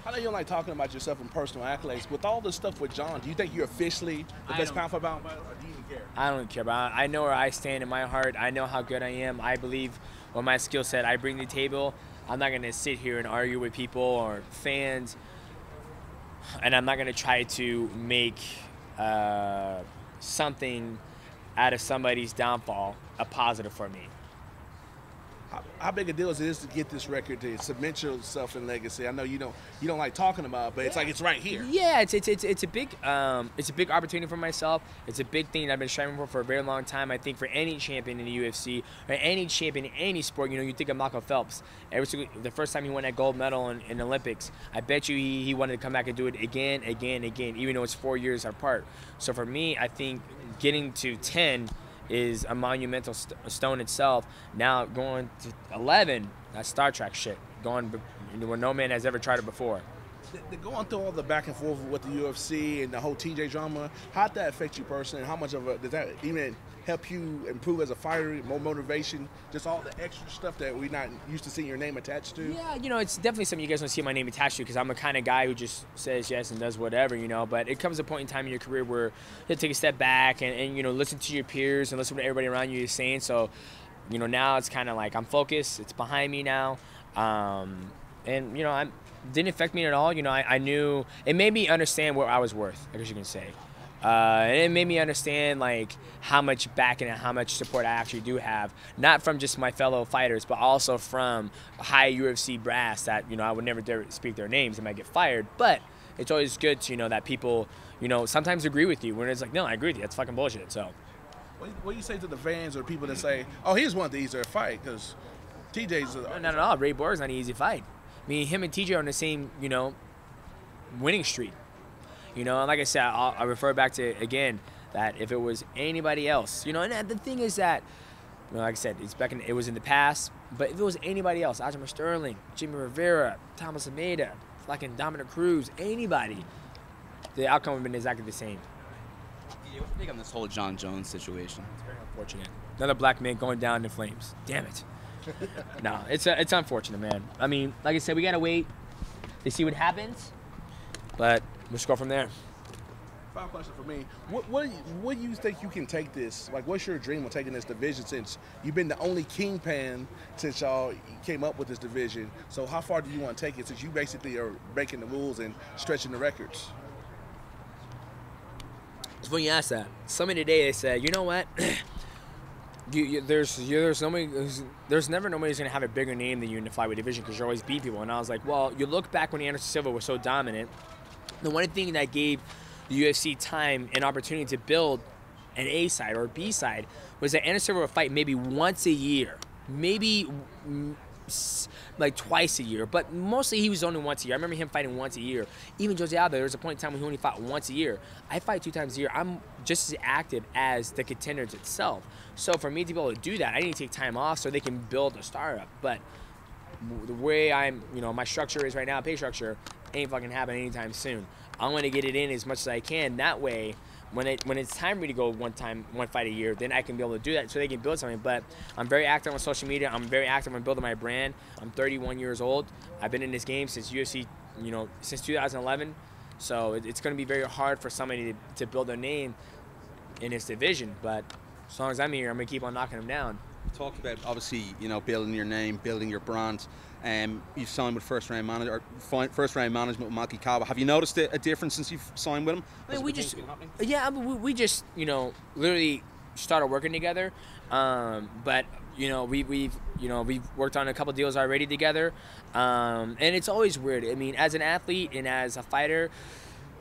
I know you don't like talking about yourself in personal accolades. With all this stuff with John, do you think you're officially the best pound for pound fighter, or do you even care? I don't care, but I know where I stand in my heart. I know how good I am. I believe with my skill set I bring to the table. I'm not going to sit here and argue with people or fans, and I'm not going to try to make something out of somebody's downfall a positive for me. How big a deal is it to get this record, to cement yourself in legacy? I know you don't like talking about it, but it's like it's right here. Yeah, it's a big opportunity for myself. It's a big thing that I've been striving for a very long time. I think for any champion in the UFC or any champion in any sport, you think of Michael Phelps. The first time he won that gold medal in the Olympics, I bet you he wanted to come back and do it again, even though it's 4 years apart. So for me, I think getting to 10 is a monumental stone itself. Now going to 11, that's Star Trek shit. Going where no man has ever tried it before. Going through all the back and forth with the UFC and the whole TJ drama, how'd that affect you personally? And how much of does that even help you improve as a fighter, more motivation, just all the extra stuff that we're not used to seeing your name attached to? Yeah, it's definitely something you guys don't see my name attached to, because I'm the kind of guy who just says yes and does whatever, But it comes a point in time in your career where you have to take a step back and listen to your peers and listen to what everybody around you is saying. So, now it's kind of like I'm focused. It's behind me now. Didn't affect me at all. I knew it made me understand what I was worth, I guess you can say. And it made me understand how much backing and how much support I actually do have, not from just my fellow fighters, but also from high UFC brass that I would never dare speak their names. They might get fired, but it's always good to that people sometimes agree with you when it's like, no, I agree with you, that's fucking bullshit. So what do you say to the fans or people that say, oh, he's one of the easier fight, because TJ's not at all. Ray Borg's not an easy fight. I mean, him and TJ are on the same winning streak. And like I said, I refer back to, again, that if it was anybody else, and the thing is that, like I said, it was in the past, but if it was anybody else, Aljamain Sterling, Jimmy Rivera, Thomas Almeida, fucking Dominic Cruz, anybody, the outcome would have been exactly the same. Yeah, what do you think on this whole John Jones situation? It's very unfortunate. Another black man going down in flames. Damn it. No, it's unfortunate, man. I mean, like I said, we gotta wait to see what happens, but we'll just go from there. Final question for me: What do you think you can take this? What's your dream of taking this division? Since you've been the only kingpin since y'all came up with this division, so how far do you want to take it? Since you basically are breaking the rules and stretching the records. It's when you ask that. Somebody today they said, you know what? There's never nobody who's gonna have a bigger name than you in the flyweight division because you always beat people. And I was like, well, you look back when Anderson Silva was so dominant. The one thing that gave the UFC time and opportunity to build an A side or a B side was that Anderson Silva would fight maybe once a year, maybe like twice a year, but mostly he was only once a year. I remember him fighting once a year. Even Jose Aldo, there was a point in time when he only fought once a year. I fight 2 times a year. I'm just as active as the contenders itself. So for me to be able to do that, I need to take time off so they can build a startup. But the way my structure is right now, pay structure, ain't fucking happening anytime soon. I'm gonna get it in as much as I can. That way, when it's time for me to go one fight a year, then I can be able to do that so they can build something. But I'm very active on social media. I'm very active on building my brand. I'm 31 years old. I've been in this game since UFC, since 2011. So it's going to be very hard for somebody to build a name in this division. But as long as I'm here, I'm going to keep on knocking them down. Talked about obviously building your name, building your brand. You've signed with first round management with Maki Kaba. Have you noticed a difference since you've signed with him? I mean, we just literally started working together. But we've worked on a couple deals already together. And it's always weird. I mean, as an athlete and as a fighter,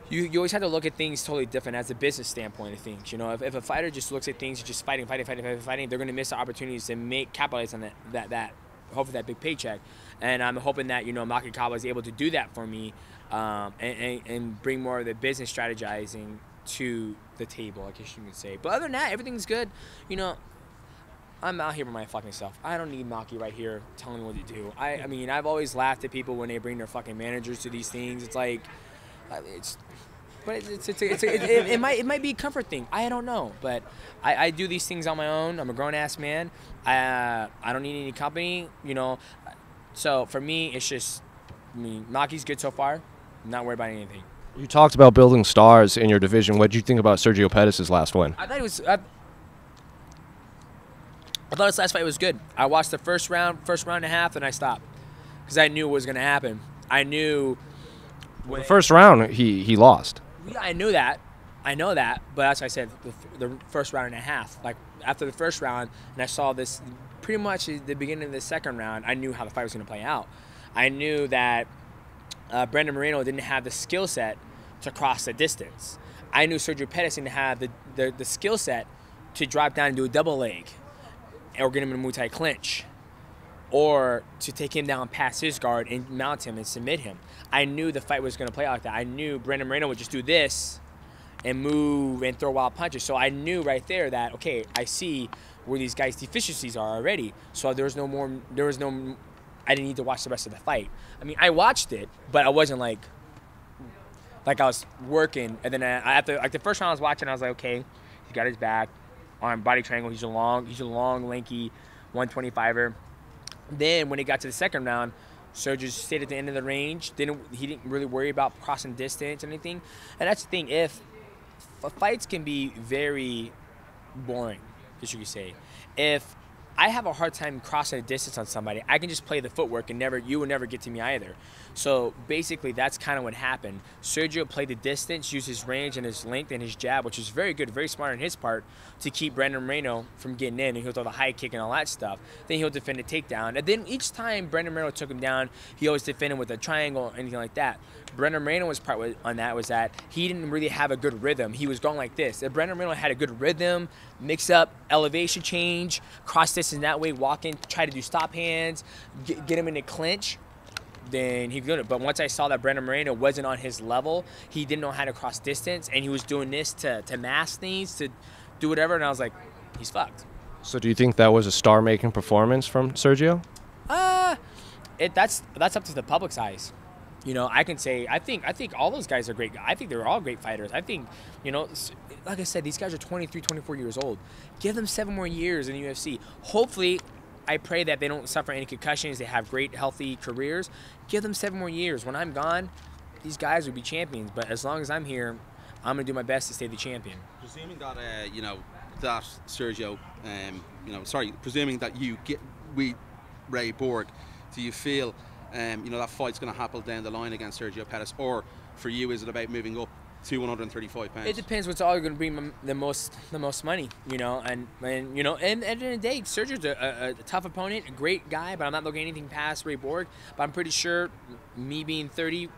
you always have to look at things totally different as a business standpoint of things. If a fighter just looks at things just fighting, they're going to miss the opportunities to capitalize on that hopefully that big paycheck. And I'm hoping that Maki Kaba is able to do that for me and bring more of the business strategizing to the table, I guess you could say. But other than that, everything's good. I'm out here by my fucking self. I don't need Maki right here telling me what to do. I mean, I've always laughed at people when they bring their fucking managers to these things. It's like, it might be a comfort thing. I don't know, but I do these things on my own. I'm a grown ass man. I don't need any company, So for me, it's just, Maki's good so far. Not worried about anything. You talked about building stars in your division. What did you think about Sergio Pettis' last win? I thought his last fight was good. I watched the first round and a half, and I stopped because I knew what was going to happen. I knew. The first round, he lost. Yeah, I knew that. I know that, but that's what I said, the first round and a half. Like, after the first round, and I saw this pretty much at the beginning of the second round, I knew how the fight was going to play out. I knew that Brandon Moreno didn't have the skill set to cross the distance. I knew Sergio Pettis didn't have the skill set to drop down and do a double leg or get him in a Muay Thai clinch or to take him down past his guard and mount him and submit him. I knew the fight was going to play out like that. I knew Brandon Moreno would just do this and move and throw wild punches. So I knew right there that, okay, I see where these guys' deficiencies are already. So I didn't need to watch the rest of the fight. I mean, I watched it, but I wasn't like I was working. And then after the first round I was watching, I was like, okay, he got his back, arm, body triangle. He's a long, lanky 125er. Then when it got to the second round, Sergio stayed at the end of the range. He didn't really worry about crossing distance or anything. And that's the thing. If fights can be very boring, as you could say. If I have a hard time crossing a distance on somebody, I can just play the footwork and you will never get to me either. So basically, that's kind of what happened. Sergio played the distance, used his range and his length and his jab, which is very good, very smart on his part, to keep Brandon Moreno from getting in, and he'll throw the high kick and all that stuff. Then he'll defend a takedown. And then each time Brandon Moreno took him down, he always defended with a triangle or anything like that. Brandon Moreno's part on that was that he didn't really have a good rhythm. He was going like this. If Brandon Moreno had a good rhythm, mix up, elevation change, cross distance that way, walk in, try to do stop hands, get him in a clinch, then he could do it. But once I saw that Brandon Moreno wasn't on his level, he didn't know how to cross distance, and he was doing this to mask things, to do whatever, and I was like, he's fucked. So do you think that was a star-making performance from Sergio? That's up to the public's eyes. You know, I can say, I think all those guys are great. I think they're all great fighters. I think, you know, like I said, these guys are 23, 24 years old. Give them 7 more years in the UFC. Hopefully, I pray that they don't suffer any concussions. They have great, healthy careers. Give them 7 more years. When I'm gone, these guys will be champions. But as long as I'm here, I'm going to do my best to stay the champion. Presuming that, that Sergio, presuming that you get Ray Borg, do you feel that fight's going to happen down the line against Sergio Pettis, or for you is it about moving up to 135 pounds? It depends what's all going to bring the most money, you know, and at the end of the day, Sergio's a tough opponent, a great guy, but I'm not looking at anything past Ray Borg. But I'm pretty sure me being 30,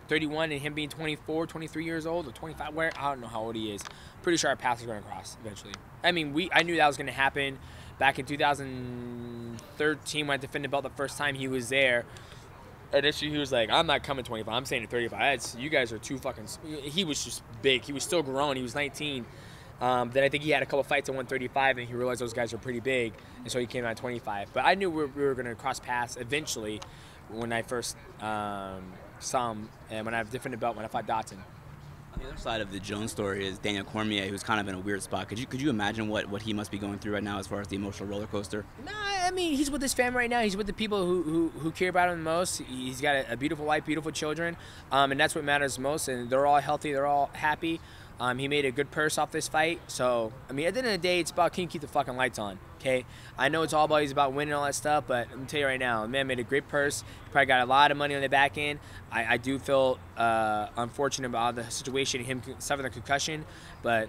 31, and him being 24, 23 years old, or 25, I don't know how old he is. Pretty sure our paths are going to cross eventually. I mean, I knew that was going to happen back in 2013 when I defended the belt the first time he was there. Initially, he was like, I'm not coming 25. I'm saying 35. You guys are too fucking... He was just big. He was still growing. He was 19. Then I think he had a couple fights at 135, and he realized those guys were pretty big, and so he came out at 25. But I knew we were going to cross paths eventually when I first saw him, and when I defended the belt when I fought Dotson. On the other side of the Jones story is Daniel Cormier, who's kind of in a weird spot. Could you imagine what he must be going through right now as far as the emotional roller coaster? Nah, I mean, he's with his family right now. He's with the people who care about him the most. He's got a beautiful wife, beautiful children, and that's what matters most. And they're all healthy. They're all happy. He made a good purse off this fight. So, I mean, at the end of the day, it's about can you keep the fucking lights on, okay? I know it's all about he's about winning and all that stuff, but I'm tell you right now, the man made a great purse. Probably got a lot of money on the back end. I do feel unfortunate about the situation, him suffering the concussion, but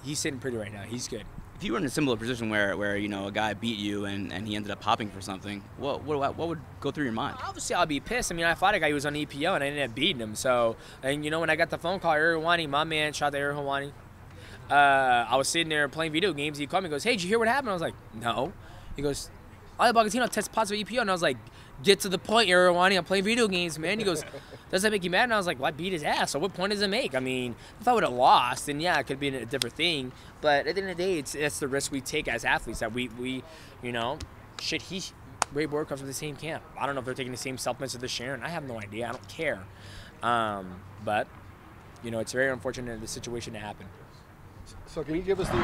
he's sitting pretty right now. He's good. If you were in a similar position where a guy beat you and he ended up popping for something, what would go through your mind? Obviously, I'll be pissed. I mean, I fought a guy who was on EPO, and I ended up beating him. So, and when I got the phone call, Aaron Hawani, my man, shout out to Aaron Hawani. I was sitting there playing video games. He called me and goes, hey, did you hear what happened? I was like, no. He goes, Ale Bagatino tested positive EPO. And I was like, get to the point, Aaron Hawani. I'm playing video games, man. He goes, does that make you mad? And I was like, well, I beat his ass. So what point does it make? I mean, if I would have lost, then yeah, it could be a different thing. But at the end of the day, it's the risk we take as athletes that we Ray Borg comes from the same camp. I don't know if they're taking the same supplements that they're sharing. I have no idea. I don't care. But, it's very unfortunate the situation to happen. So can you give us the...